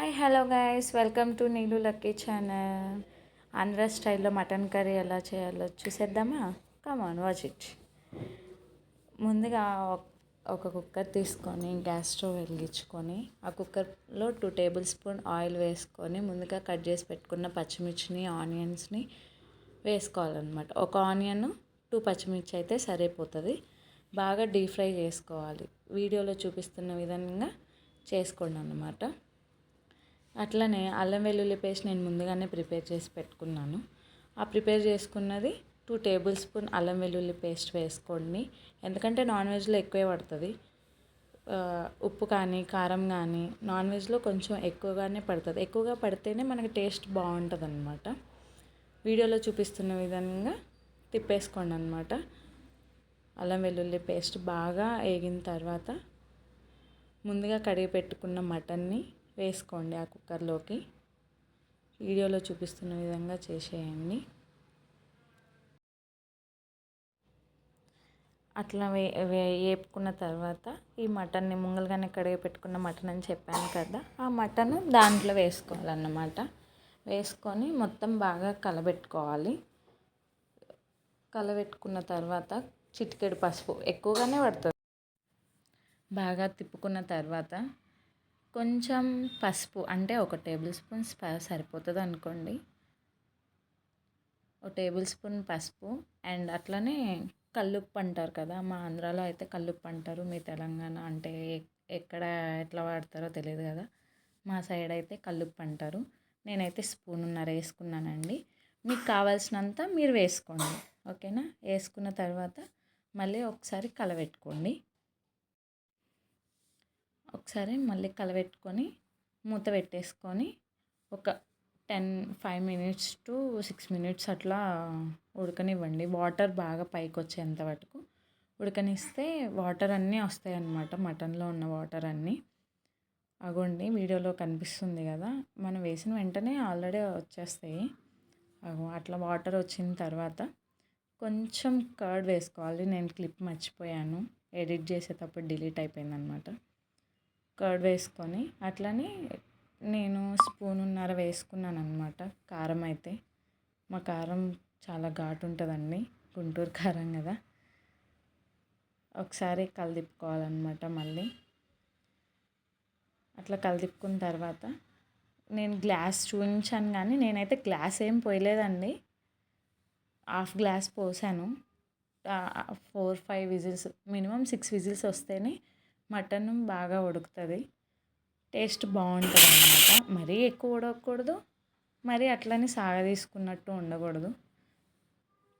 Hi hello guys welcome to Neelu lucky channel. Andhra స్టైల్లో mutton curry ఎలా చేయాలో చూసేద్దామా? Come on watch it. ముందుగా ఒక కుక్కర్ తీసుకొని గ్యాస్ స్టవ్ వెలిగించుకొని ఆ కుక్కర్లో 2 టేబుల్ స్పూన్ ఆయిల్ వేసుకొని ముందుగా కట్ చేసి పెట్టుకున్న పచ్చిమిర్చిని ఆనియన్స్ని వేసుకోవాలన్నమాట. ఒక ఆనియన్ 2 పచ్చిమిర్చి అయితే సరిపోతుంది. బాగా డీప్ ఫ్రై చేసుకోవాలి. వీడియోలో చూపిస్తున్న విధంగా చేసుకోండి అన్నమాట. అట్లనే అల్లం వెల్లుల్లి పేస్ట్ నేను ముందుగానే ప్రిపేర్ చేసి పెట్టుకున్నాను. ఆ ప్రిపేర్ చేసుకున్నది 2 టేబుల్ స్పూన్ అల్లం వెల్లుల్లి పేస్ట్ వేసుకోండి. ఎందుకంటే నాన్ వెజ్లో ఎక్కువే పడుతుంది. ఉప్పు కానీ కారం కానీ నాన్ వెజ్లో కొంచెం ఎక్కువగానే పడుతుంది. ఎక్కువగా పడితేనే మనకి టేస్ట్ బాగుంటుంది అన్నమాట. వీడియోలో చూపిస్తున్న విధంగా తిప్పేసుకోండి అన్నమాట. అల్లం వెల్లుల్లి పేస్ట్ బాగా వేగిన తర్వాత ముందుగా కడిగి పెట్టుకున్న మటన్ని వేసుకోండి ఆ కుక్కర్లోకి. వీడియోలో చూపిస్తున్న విధంగా చేసేయండి. అట్లా వేపుకున్న తర్వాత ఈ మటన్ని ముంగలుగానే కడిగి పెట్టుకున్న మటన్ అని చెప్పాను కదా, ఆ మటన్ దాంట్లో వేసుకోవాలన్నమాట. వేసుకొని మొత్తం బాగా కలబెట్టుకోవాలి. కలబెట్టుకున్న తర్వాత చిటికెడు పసుపు, ఎక్కువగానే పడుతుంది. బాగా తిప్పుకున్న తర్వాత కొంచెం పసుపు, అంటే 1 టేబుల్ స్పూన్ సరిపోతుంది అనుకోండి. 1 టేబుల్ స్పూన్ పసుపు అండ్ అట్లనే కల్లుప్పు అంటారు కదా, మా ఆంధ్రాలో అయితే కల్లుప్పు అంటారు. మీ తెలంగాణ అంటే ఎక్కడ ఎట్లా వాడతారో తెలియదు కదా, మా సైడ్ అయితే కల్లుప్పు అంటారు. నేనైతే 1.5 స్పూన్ వేసుకున్నానండి. మీకు కావాల్సినంత మీరు వేసుకోండి, ఓకేనా. వేసుకున్న తర్వాత మళ్ళీ ఒకసారి కలబెట్టుకోండి. ఒకసారి మళ్ళీ కలబెట్టుకొని మూత పెట్టేసుకొని ఒక 5 మినిట్స్ టు 6 మినిట్స్ అట్లా ఉడకనివ్వండి. వాటర్ బాగా పైకి వచ్చేంత వరకు ఉడకనిస్తే వాటర్ అన్నీ వస్తాయి అన్నమాట. మటన్లో ఉన్న వాటర్ అన్నీ అగోండి వీడియోలో కనిపిస్తుంది కదా, మనం వేసిన వెంటనే ఆల్రెడీ వచ్చేస్తాయి. అట్లా వాటర్ వచ్చిన తర్వాత కొంచెం కర్డ్ వేసుకోవాలి. నేను క్లిప్ మర్చిపోయాను, ఎడిట్ చేసేటప్పుడు డిలీట్ అయిపోయిందనమాట. కర్డ్ వేసుకొని అట్లనే నేను 1.5 స్పూన్ వేసుకున్నాను అనమాట. కారం అయితే మా కారం చాలా ఘాటు ఉంటుందండి, గుంటూరు కారం కదా. ఒకసారి కలిదిప్పుకోవాలన్నమాట. మళ్ళీ అట్లా కలిదిప్పుకున్న తర్వాత నేను గ్లాస్ చూపించాను కానీ నేనైతే గ్లాస్ ఏం పోయలేదండి, 1/2 గ్లాస్ పోసాను. 4-5 విజిల్స్, మినిమం 6 విజిల్స్ వస్తేనే మటన్ బాగా ఉడుకుతుంది, టేస్ట్ బాగుంటుంది అన్నమాట. మరీ ఎక్కువ ఉడకకూడదు, మరి అట్లని సాగదీసుకున్నట్టు ఉండకూడదు.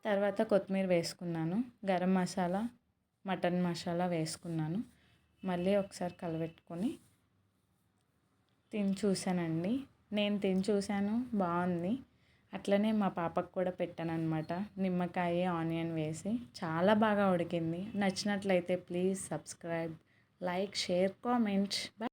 తర్వాత కొత్తిమీర వేసుకున్నాను, గరం మసాలా, మటన్ మసాలా వేసుకున్నాను. మళ్ళీ ఒకసారి కలబెట్టుకొని తిని చూశానండి. నేను తిని చూశాను, బాగుంది. అట్లనే మా పాపకు కూడా పెట్టాను అనమాట, నిమ్మకాయ ఆనియన్ వేసి. చాలా బాగా ఉడికింది. నచ్చినట్లయితే please subscribe, like, share, comment.